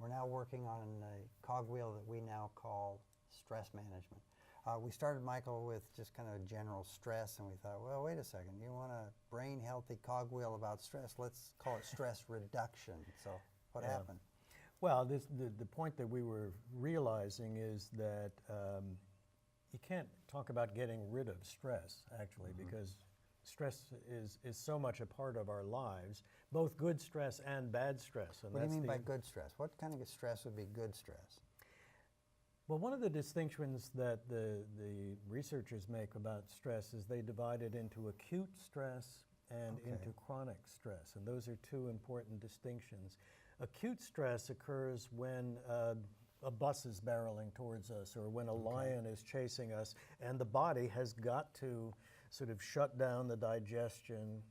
We're now working on a cogwheel that we now call stress management. We started, Michael, with just kind of general stress, and we thought, well, wait a second, you want a brain-healthy cogwheel about stress? Let's call it stress reduction. So what happened? Well, the point that we were realizing is that you can't talk about getting rid of stress, actually, because stress is so much a part of our lives, both good stress and bad stress. And what do you mean by good stress? What kind of stress would be good stress? Well, one of the distinctions that the researchers make about stress is they divide it into acute stress and into chronic stress, and those are two important distinctions. Acute stress occurs when a bus is barreling towards us, or when a lion is chasing us, and the body has got to sort of shut down the digestion,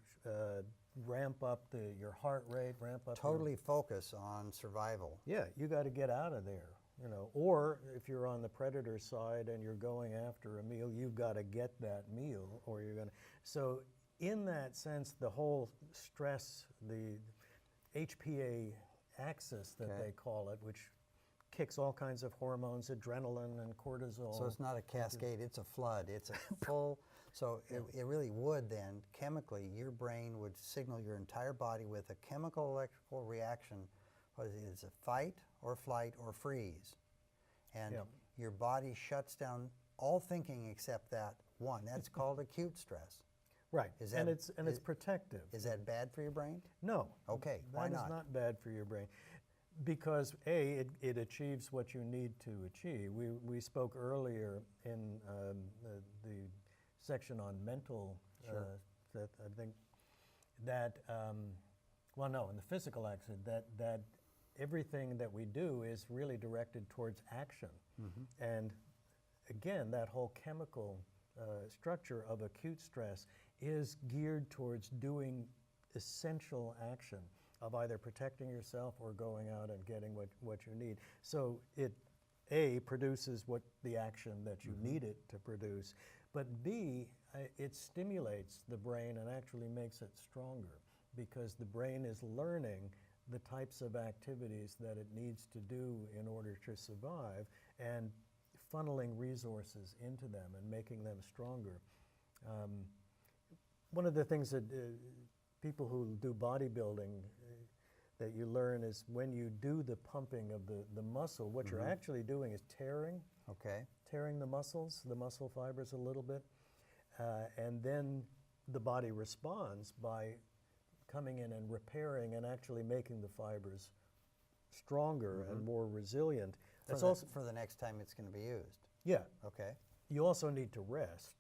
ramp up your heart rate, ramp up. Totally focus on survival. Yeah, you got to get out of there, you know. Or if you're on the predator side and you're going after a meal, you've got to get that meal, or you're going to. So in that sense, the whole stress, the HPA axis that they call it, which kicks all kinds of hormones, adrenaline and cortisol. So it's not a cascade, it's a flood. It's a full, so it really would then, chemically, your brain would signal your entire body with a chemical electrical reaction. What is it? It's a fight or flight or freeze. And your body shuts down all thinking except that one. That's called acute stress. Right, and it's protective. Is that bad for your brain? No. Okay, why not? That is not bad for your brain. Because A, it achieves what you need to achieve. We spoke earlier in the section on mental, that I think that, well no, in the physical action, that everything that we do is really directed towards action. And again, that whole chemical structure of acute stress is geared towards doing essential action of either protecting yourself or going out and getting what you need. So it, A, produces the action that you need it to produce, but B, it stimulates the brain and actually makes it stronger, because the brain is learning the types of activities that it needs to do in order to survive, and funneling resources into them and making them stronger. One of the things that people who do bodybuilding that you learn is when you do the pumping of the muscle, what you're actually doing is tearing the muscles, the muscle fibers a little bit, and then the body responds by coming in and repairing and actually making the fibers stronger and more resilient. That's also for the next time it's going to be used. Yeah. Okay. You also need to rest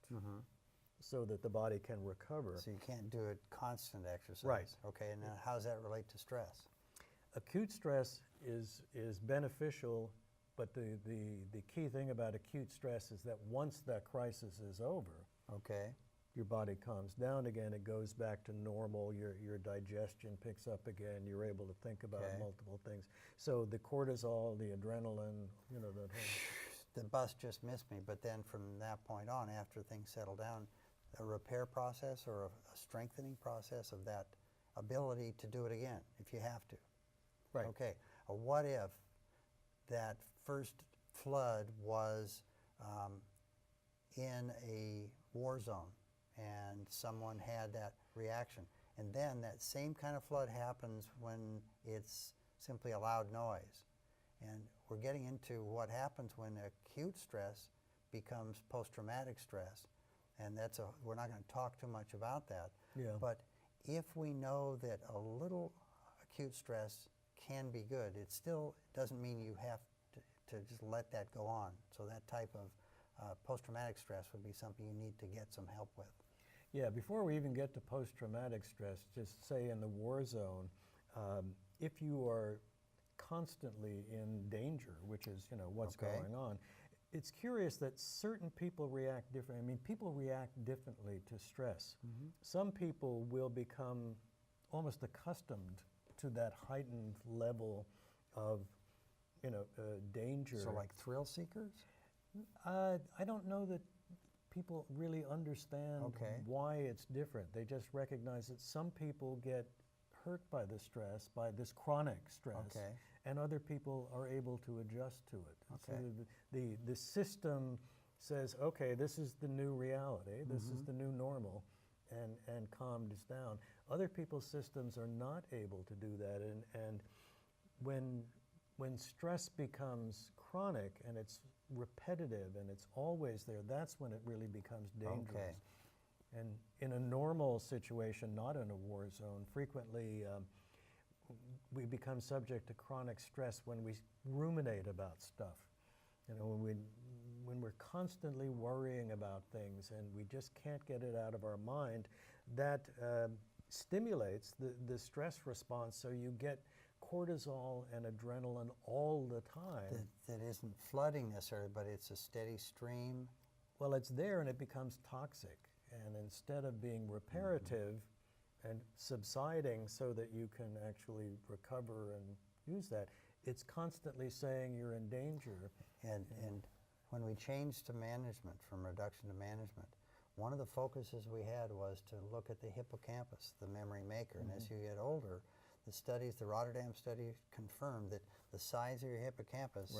so that the body can recover. So you can't do it constant exercise. Right. Okay, and now how does that relate to stress? Acute stress is beneficial, but the key thing about acute stress is that once that crisis is over, your body calms down again, it goes back to normal, your digestion picks up again, you're able to think about multiple things. So the cortisol, the adrenaline, you know, that whole... The bus just missed me, but then from that point on, after things settle down, a repair process or a strengthening process of that ability to do it again, if you have to. Right. Okay, what if that first flood was in a war zone and someone had that reaction, and then that same kind of flood happens when it's simply a loud noise? And we're getting into what happens when acute stress becomes post-traumatic stress. And we're not going to talk too much about that. Yeah. But if we know that a little acute stress can be good, it still doesn't mean you have to just let that go on. So that type of post-traumatic stress would be something you need to get some help with. Yeah, before we even get to post-traumatic stress, just say in the war zone, if you are constantly in danger, which is, you know, what's going on, it's curious that certain people react differently. I mean, people react differently to stress. Some people will become almost accustomed to that heightened level of, you know, danger. So like thrill seekers? I don't know that people really understand why it's different. They just recognize that some people get hurt by the stress, by this chronic stress, Okay. and other people are able to adjust to it. Okay. So the system says, okay, this is the new reality, this is the new normal, and calmed us down. Other people's systems are not able to do that, and when stress becomes chronic and it's repetitive and it's always there, that's when it really becomes dangerous. Okay. And in a normal situation, not in a war zone, frequently we become subject to chronic stress when we ruminate about stuff. You know, when we're constantly worrying about things and we just can't get it out of our mind, that stimulates the stress response, so you get cortisol and adrenaline all the time. That isn't flooding necessarily, but it's a steady stream. Well, it's there and it becomes toxic. And instead of being reparative and subsiding so that you can actually recover and use that, it's constantly saying you're in danger. And when we changed to management, from reduction to management, one of the focuses we had was to look at the hippocampus, the memory maker. And as you get older, the Rotterdam study confirmed that the size of your hippocampus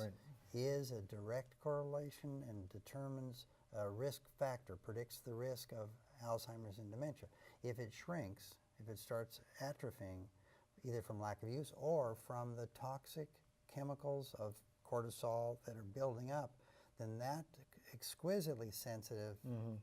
is a direct correlation and determines a risk factor, predicts the risk of Alzheimer's and dementia. If it shrinks, if it starts atrophying, either from lack of use or from the toxic chemicals of cortisol that are building up, then that exquisitely sensitive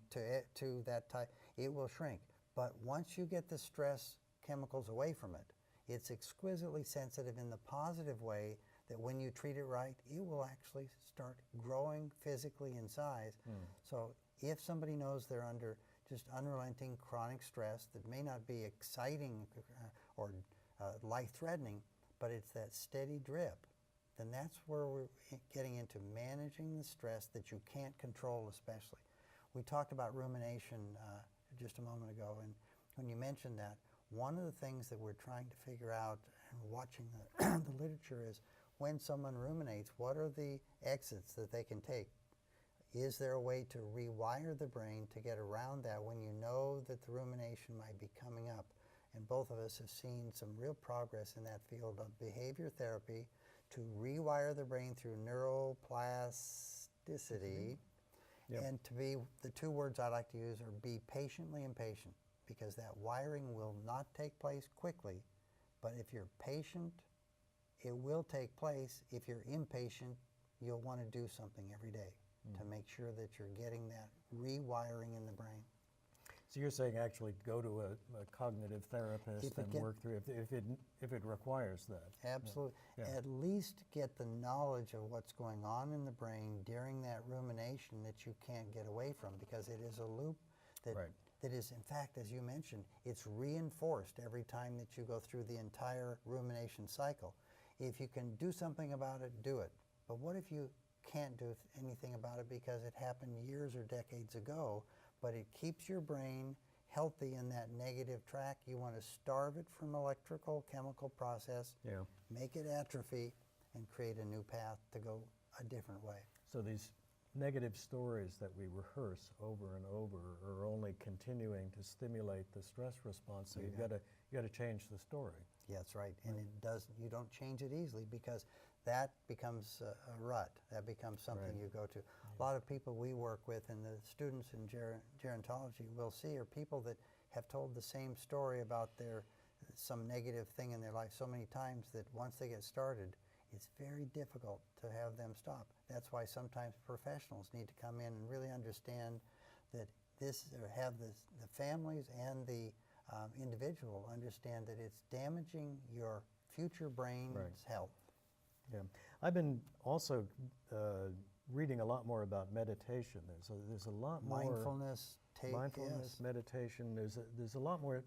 to that type, it will shrink. But once you get the stress chemicals away from it, it's exquisitely sensitive in the positive way that when you treat it right, it will actually start growing physically in size. So if somebody knows they're under just unrelenting chronic stress that may not be exciting or life-threatening, but it's that steady drip, then that's where we're getting into managing the stress that you can't control especially. We talked about rumination just a moment ago, and when you mentioned that, one of the things that we're trying to figure out and watching the literature is when someone ruminates, what are the exits that they can take? Is there a way to rewire the brain to get around that when you know that the rumination might be coming up? And both of us have seen some real progress in that field of behavior therapy to rewire the brain through neuroplasticity. And to be, the two words I like to use are be patiently impatient, because that wiring will not take place quickly, but if you're patient, it will take place. If you're impatient, you'll want to do something every day to make sure that you're getting that rewiring in the brain. So you're saying actually go to a cognitive therapist and work through if it requires that. Absolutely. Yeah. At least get the knowledge of what's going on in the brain during that rumination that you can't get away from, because it is a loop that that is, in fact, as you mentioned, it's reinforced every time that you go through the entire rumination cycle. If you can do something about it, do it. But what if you can't do anything about it because it happened years or decades ago, but it keeps your brain healthy in that negative track? You want to starve it from electrical, chemical process, make it atrophy, and create a new path to go a different way. So these negative stories that we rehearse over and over are only continuing to stimulate the stress response. So you got to change the story. Yeah, that's right. And it does. You don't change it easily, because that becomes a rut. That becomes something you go to. A lot of people we work with, and the students in gerontology will see, are people that have told the same story about some negative thing in their life so many times that once they get started, it's very difficult to have them stop. That's why sometimes professionals need to come in and really understand that have the families and the individual understand that it's damaging your future brain's health. Yeah, I've been also reading a lot more about meditation. There's a lot more mindfulness, meditation. There's a lot more.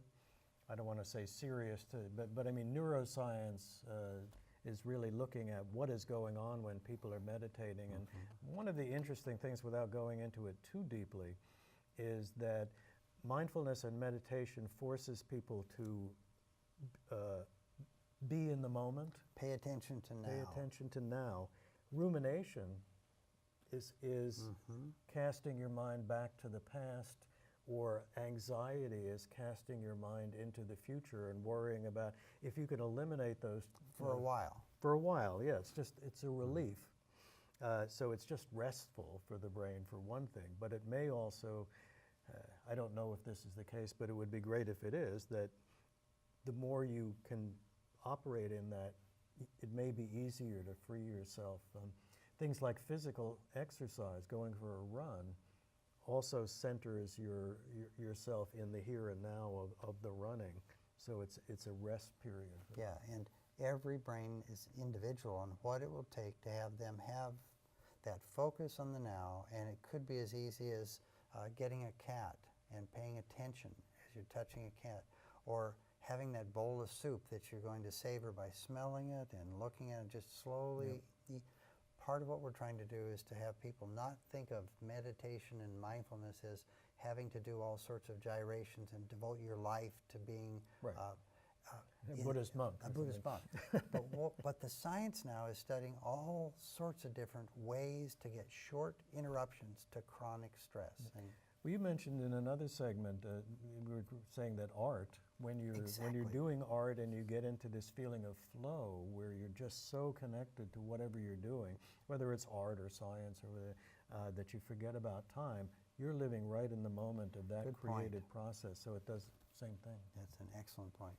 I don't want to say serious, but I mean neuroscience is really looking at what is going on when people are meditating. And one of the interesting things, without going into it too deeply, is that mindfulness and meditation forces people to be in the moment. Pay attention to now. Pay attention to now. Rumination is casting your mind back to the past, or anxiety is casting your mind into the future and worrying about, if you could eliminate those For a while. for a while, yeah, it's a relief. So it's just restful for the brain for one thing, but it may also, I don't know if this is the case, but it would be great if it is, that the more you can operate in that, it may be easier to free yourself. Things like physical exercise, going for a run, also centers yourself in the here and now of the running. So it's a rest period. Yeah, and every brain is individual on what it will take to have them have that focus on the now, and it could be as easy as getting a cat and paying attention as you're touching a cat, or having that bowl of soup that you're going to savor by smelling it and looking at it just slowly. Yep. Part of what we're trying to do is to have people not think of meditation and mindfulness as having to do all sorts of gyrations and devote your life to being Right. A Buddhist monk. A Buddhist monk. But the science now is studying all sorts of different ways to get short interruptions to chronic stress. And Well, you mentioned in another segment, we were saying that art, when you're Exactly. doing art and you get into this feeling of flow, where you're just so connected to whatever you're doing, whether it's art or science or that you forget about time, you're living right in the moment of that Good point. creative process. So it does the same thing. That's an excellent point.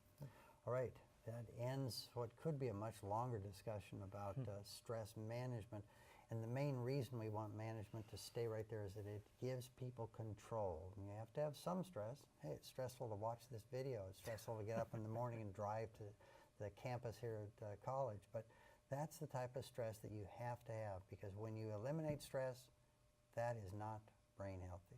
All right, that ends what could be a much longer discussion about stress management. And the main reason we want management to stay right there is that it gives people control. And you have to have some stress. Hey, it's stressful to watch this video. It's stressful to get up in the morning and drive to the campus here at college. But that's the type of stress that you have to have, because when you eliminate stress, that is not brain healthy.